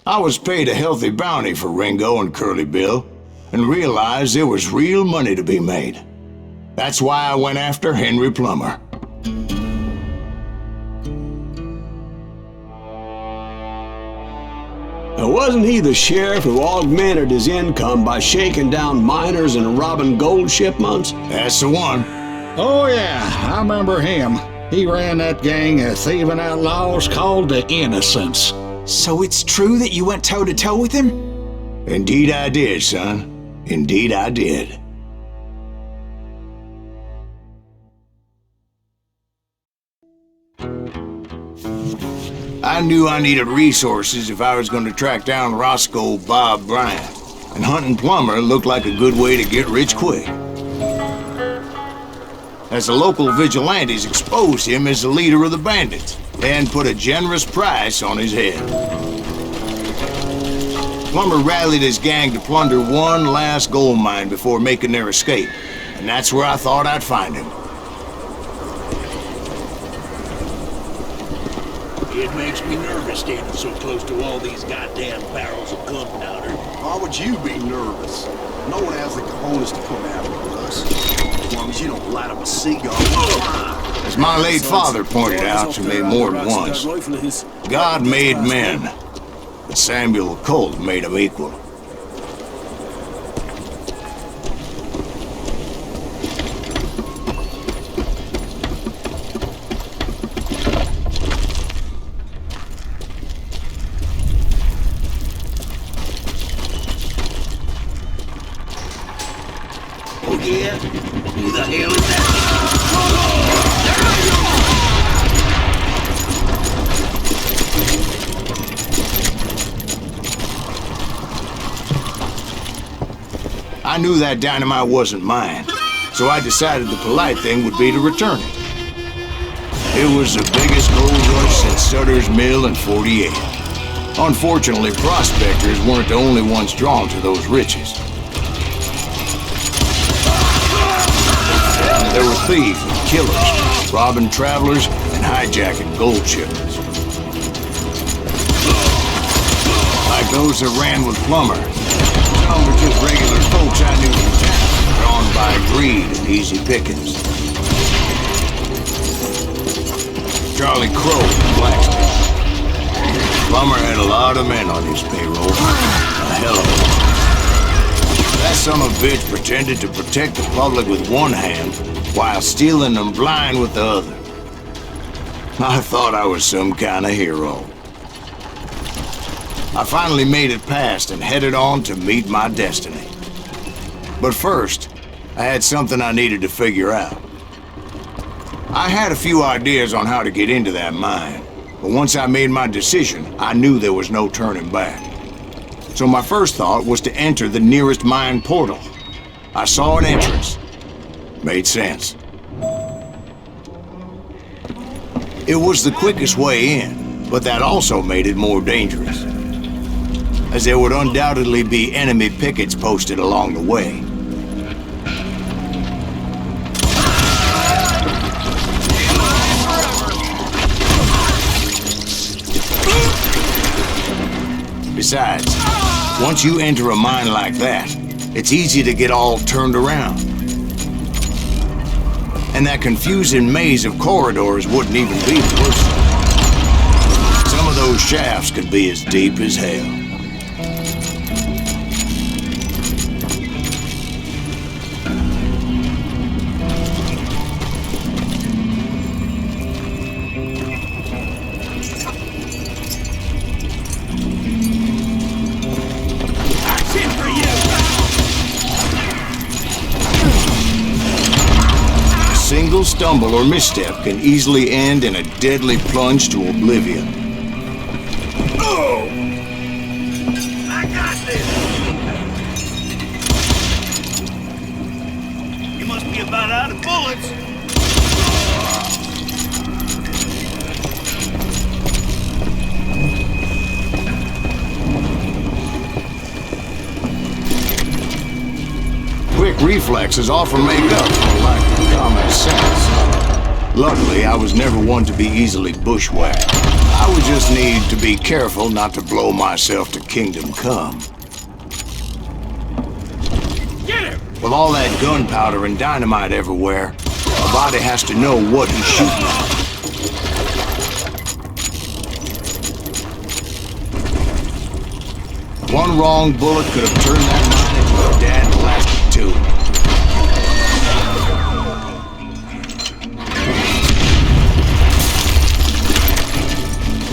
I was paid a healthy bounty for Ringo and Curly Bill, and realized there was real money to be made. That's why I went after Henry Plummer. Now, wasn't he the sheriff who augmented his income by shaking down miners and robbing gold shipments? That's the one. Oh yeah, I remember him. He ran that gang of thieving outlaws called the Innocents. So it's true that you went toe-to-toe with him? Indeed I did, son. Indeed I did. I knew I needed resources if I was going to track down Roscoe Bob Bryant, and hunting Plummer looked like a good way to get rich quick. As the local vigilantes exposed him as the leader of the bandits, and put a generous price on his head. Plummer rallied his gang to plunder one last gold mine before making their escape, and that's where I thought I'd find him. It makes me nervous standing so close to all these goddamn barrels of gunpowder. Why would you be nervous? No one has the cojones to come after us. As long as you don't light up a cigar. As my late father pointed out to me more than once, God made men, but Samuel Colt made them equal. Oh yeah? Who the hell is that? I knew that dynamite wasn't mine, so I decided the polite thing would be to return it. It was the biggest gold rush since Sutter's Mill in '48. Unfortunately, prospectors weren't the only ones drawn to those riches. There were thieves and killers, robbing travelers and hijacking gold shipments. Like those that ran with Plummer. Some were just regular folks I knew from town, drawn by greed and easy pickings. Charlie Crow, blacksmith. Plummer had a lot of men on his payroll. A hell of a lot. That son of a bitch pretended to protect the public with one hand, while stealing them blind with the other. I thought I was some kind of hero. I finally made it past and headed on to meet my destiny. But first, I had something I needed to figure out. I had a few ideas on how to get into that mine, but once I made my decision, I knew there was no turning back. So my first thought was to enter the nearest mine portal. I saw an entrance. Made sense. It was the quickest way in, but that also made it more dangerous, as there would undoubtedly be enemy pickets posted along the way. Besides, once you enter a mine like that, it's easy to get all turned around. And that confusing maze of corridors wouldn't even be the worst. Some of those shafts could be as deep as hell. A single stumble or misstep can easily end in a deadly plunge to oblivion. Oh! I got this! You must be about out of bullets. Quick reflexes often make up for lack of common sense. Luckily, I was never one to be easily bushwhacked. I would just need to be careful not to blow myself to kingdom come. Get him! With all that gunpowder and dynamite everywhere, a body has to know what he's shooting at. One wrong bullet could have turned that mine into a dead plastic tube.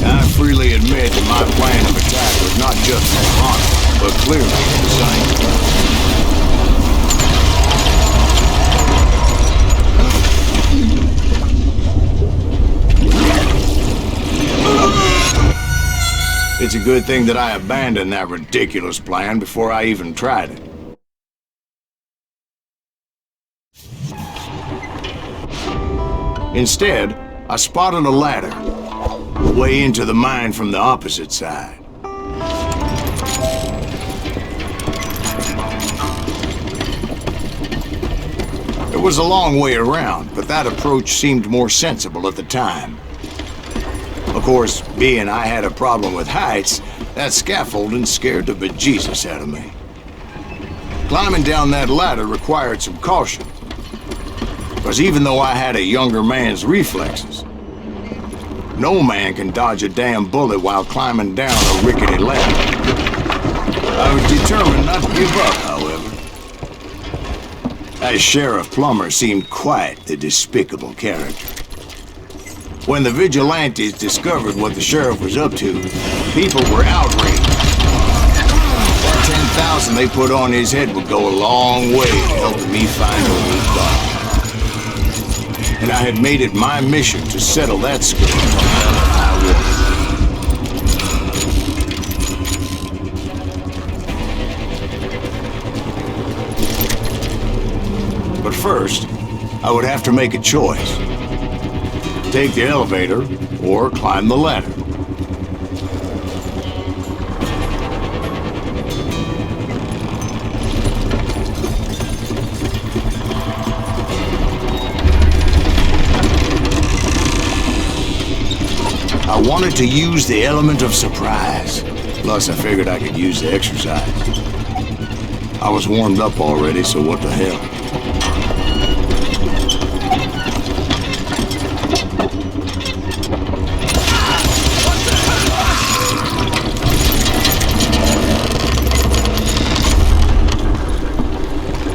I freely admit that my plan of attack was not just moronic, but clearly insane. It's a good thing that I abandoned that ridiculous plan before I even tried it. Instead, I spotted a ladder, way into the mine from the opposite side. It was a long way around, but that approach seemed more sensible at the time. Of course, being I had a problem with heights, that scaffolding scared the bejesus out of me. Climbing down that ladder required some caution, because even though I had a younger man's reflexes, no man can dodge a damn bullet while climbing down a rickety ladder. I was determined not to give up, however. That Sheriff Plummer seemed quite the despicable character. When the vigilantes discovered what the sheriff was up to, people were outraged. That 10,000 they put on his head would go a long way to helping me find a weak body. And I had made it my mission to settle that score no matter how it was. But first, I would have to make a choice. Take the elevator, or climb the ladder. I wanted to use the element of surprise. Plus, I figured I could use the exercise. I was warmed up already, so what the hell?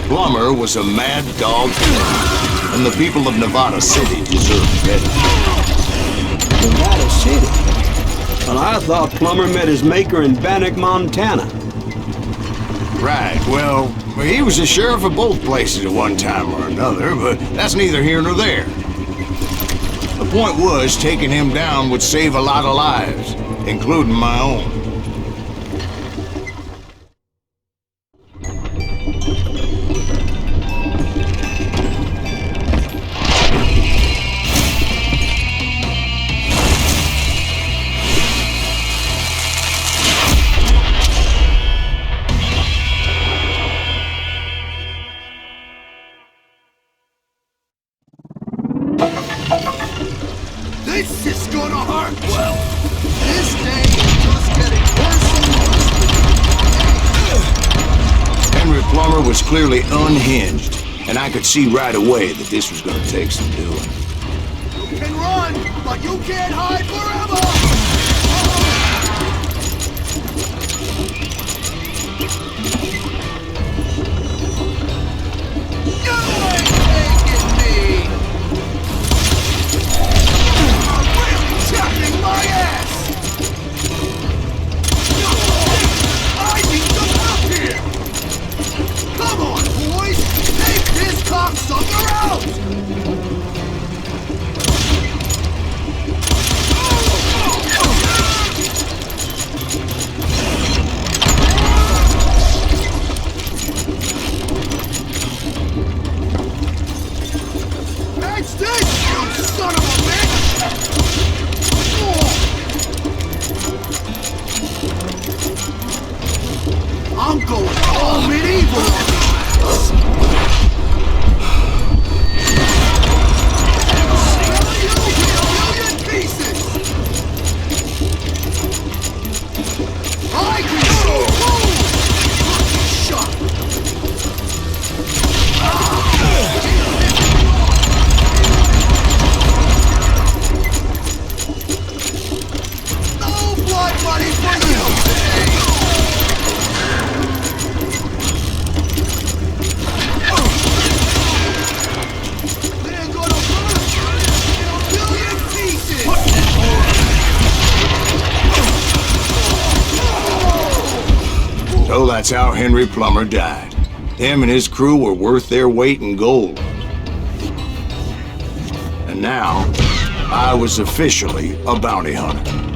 Plummer was a mad dog killer, and the people of Nevada City deserved better. Nevada City? Well, I thought Plummer met his maker in Bannock, Montana. Right, well, he was the sheriff of both places at one time or another, but that's neither here nor there. The point was, taking him down would save a lot of lives, including my own. This is gonna hurt! Well, this day is just getting worse and worse. Henry Plummer was clearly unhinged, and I could see right away that this was gonna take some doing. You can run, but you can't hide forever! You ain't taking me! Tapping my ass! I need some help here! Come on, boys! Take this cocksucker out! So that's how Henry Plummer died. Him and his crew were worth their weight in gold. And now, I was officially a bounty hunter.